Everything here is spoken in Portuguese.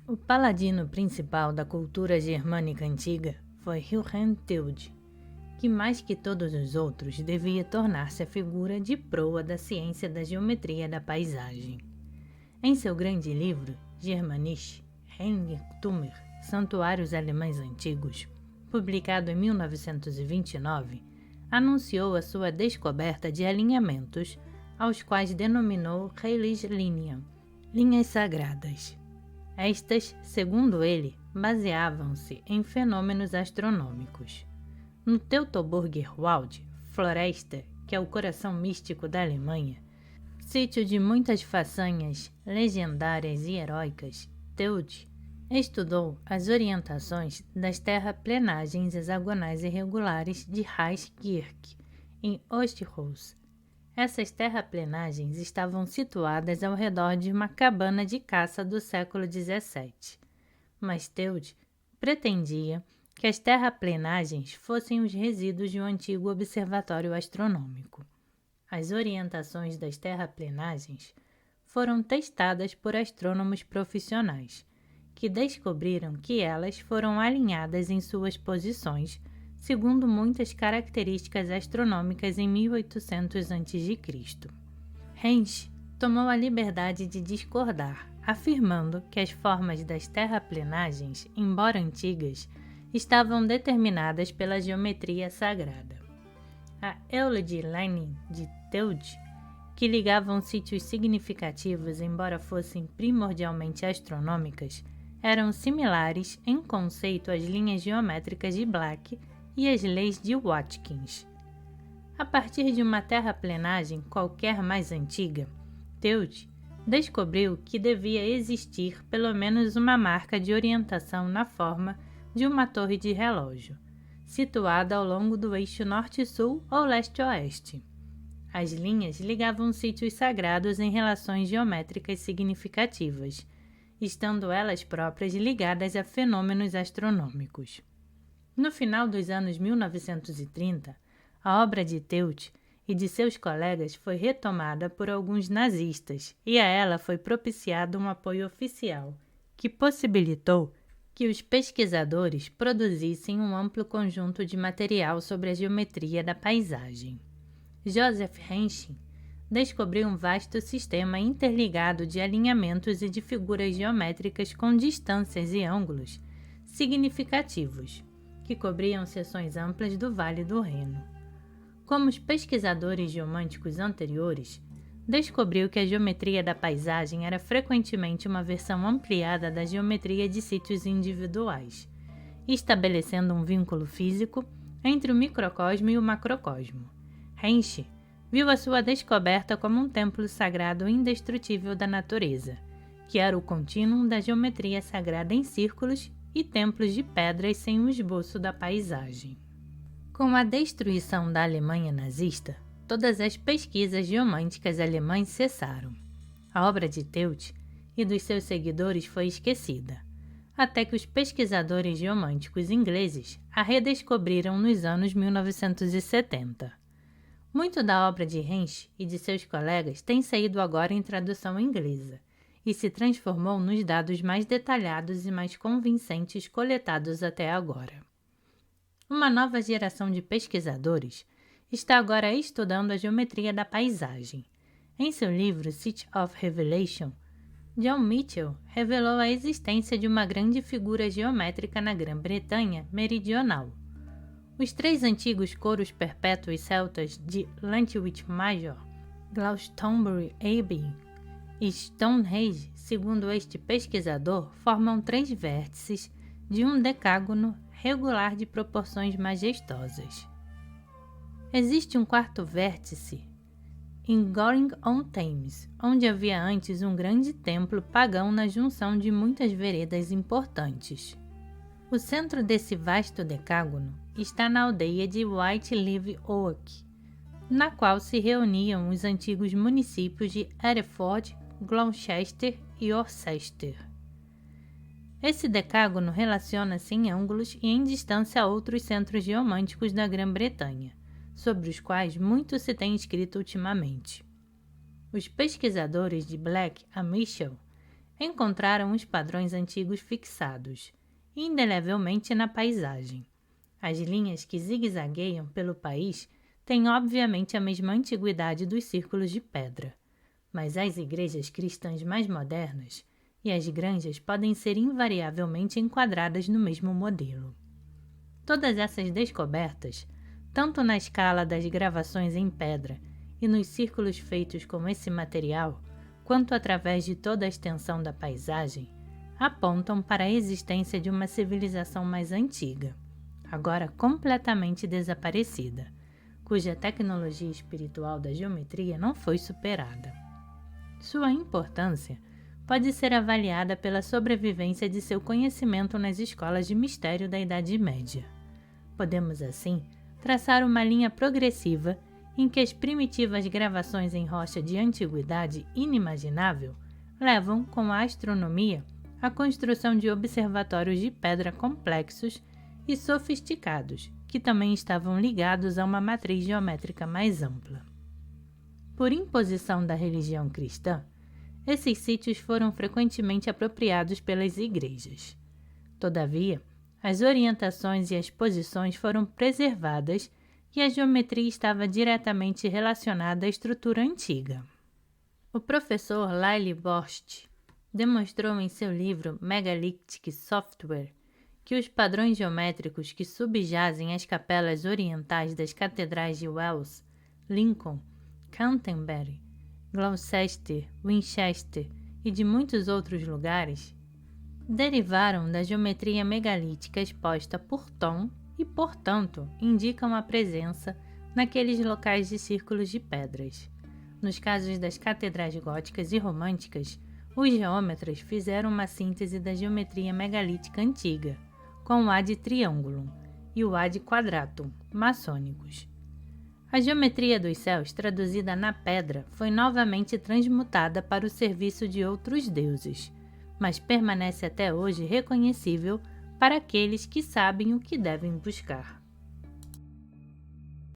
O paladino principal da cultura germânica antiga foi Wilhelm Telde, que mais que todos os outros devia tornar-se a figura de proa da ciência da geometria da paisagem. Em seu grande livro, Germanische Heiligtümer, Santuários Alemães Antigos, publicado em 1929, anunciou a sua descoberta de alinhamentos, aos quais denominou Heiliglinien, linhas sagradas. Estas, segundo ele, baseavam-se em fenômenos astronômicos. No Teutoburger Wald, floresta, que é o coração místico da Alemanha, sítio de muitas façanhas legendárias e heróicas, Telde estudou as orientações das terraplenagens hexagonais irregulares de Reiskirch, em Osterholz. Essas terraplenagens estavam situadas ao redor de uma cabana de caça do século XVII, mas Telde pretendia que as terraplenagens fossem os resíduos de um antigo observatório astronômico. As orientações das terraplenagens foram testadas por astrônomos profissionais, que descobriram que elas foram alinhadas em suas posições segundo muitas características astronômicas em 1800 a.C. Heinz tomou a liberdade de discordar, afirmando que as formas das terraplenagens, embora antigas, estavam determinadas pela geometria sagrada. A Euleidline de Telde, que ligavam sítios significativos embora fossem primordialmente astronômicas, eram similares em conceito às linhas geométricas de Black e às leis de Watkins. A partir de uma terraplenagem qualquer mais antiga, Telde descobriu que devia existir pelo menos uma marca de orientação na forma de uma torre de relógio, situada ao longo do eixo norte-sul ou leste-oeste. As linhas ligavam sítios sagrados em relações geométricas significativas, estando elas próprias ligadas a fenômenos astronômicos. No final dos anos 1930, a obra de Telde e de seus colegas foi retomada por alguns nazistas e a ela foi propiciado um apoio oficial, que possibilitou que os pesquisadores produzissem um amplo conjunto de material sobre a geometria da paisagem. Joseph Henschen descobriu um vasto sistema interligado de alinhamentos e de figuras geométricas com distâncias e ângulos significativos, que cobriam seções amplas do Vale do Reno. Como os pesquisadores geomânticos anteriores, descobriu que a geometria da paisagem era frequentemente uma versão ampliada da geometria de sítios individuais, estabelecendo um vínculo físico entre o microcosmo e o macrocosmo. Heinz viu a sua descoberta como um templo sagrado indestrutível da natureza, que era o contínuo da geometria sagrada em círculos e templos de pedras sem o esboço da paisagem. Com a destruição da Alemanha nazista, todas as pesquisas geomânticas alemãs cessaram. A obra de Telde e dos seus seguidores foi esquecida, até que os pesquisadores geomânticos ingleses a redescobriram nos anos 1970. Muito da obra de Heinz e de seus colegas tem saído agora em tradução inglesa e se transformou nos dados mais detalhados e mais convincentes coletados até agora. Uma nova geração de pesquisadores está agora estudando a geometria da paisagem. Em seu livro City of Revelation, John Mitchell revelou a existência de uma grande figura geométrica na Grã-Bretanha meridional. Os três antigos coros perpétuos celtas de Llantwit Major, Glastonbury Abbey e Stonehenge, segundo este pesquisador, formam três vértices de um decágono regular de proporções majestosas. Existe um quarto vértice em Goring-on-Thames, onde havia antes um grande templo pagão na junção de muitas veredas importantes. O centro desse vasto decágono está na aldeia de White Live Oak, na qual se reuniam os antigos municípios de Hereford, Gloucester e Worcester. Esse decágono relaciona-se em ângulos e em distância a outros centros geomânticos da Grã-Bretanha, sobre os quais muito se tem escrito ultimamente. Os pesquisadores de Black a Mitchell encontraram os padrões antigos fixados, indelevelmente na paisagem. As linhas que zigue-zagueiam pelo país têm obviamente a mesma antiguidade dos círculos de pedra, mas as igrejas cristãs mais modernas e as granjas podem ser invariavelmente enquadradas no mesmo modelo. Todas essas descobertas, tanto na escala das gravações em pedra e nos círculos feitos com esse material, quanto através de toda a extensão da paisagem, apontam para a existência de uma civilização mais antiga, agora completamente desaparecida, cuja tecnologia espiritual da geometria não foi superada. Sua importância pode ser avaliada pela sobrevivência de seu conhecimento nas escolas de mistério da Idade Média. Podemos, assim, traçar uma linha progressiva em que as primitivas gravações em rocha de antiguidade inimaginável levam, com a astronomia, à construção de observatórios de pedra complexos e sofisticados, que também estavam ligados a uma matriz geométrica mais ampla. Por imposição da religião cristã, esses sítios foram frequentemente apropriados pelas igrejas. Todavia, as orientações e as posições foram preservadas e a geometria estava diretamente relacionada à estrutura antiga. O professor Lyle Borscht demonstrou em seu livro Megalithic Software que os padrões geométricos que subjazem as capelas orientais das catedrais de Wells, Lincoln, Canterbury, Gloucester, Winchester e de muitos outros lugares derivaram da geometria megalítica exposta por Thom e, portanto, indicam a presença naqueles locais de círculos de pedras. Nos casos das catedrais góticas e românticas, os geômetras fizeram uma síntese da geometria megalítica antiga, com o ad triangulum e o ad quadratum maçônicos. A geometria dos céus traduzida na pedra foi novamente transmutada para o serviço de outros deuses, mas permanece até hoje reconhecível para aqueles que sabem o que devem buscar.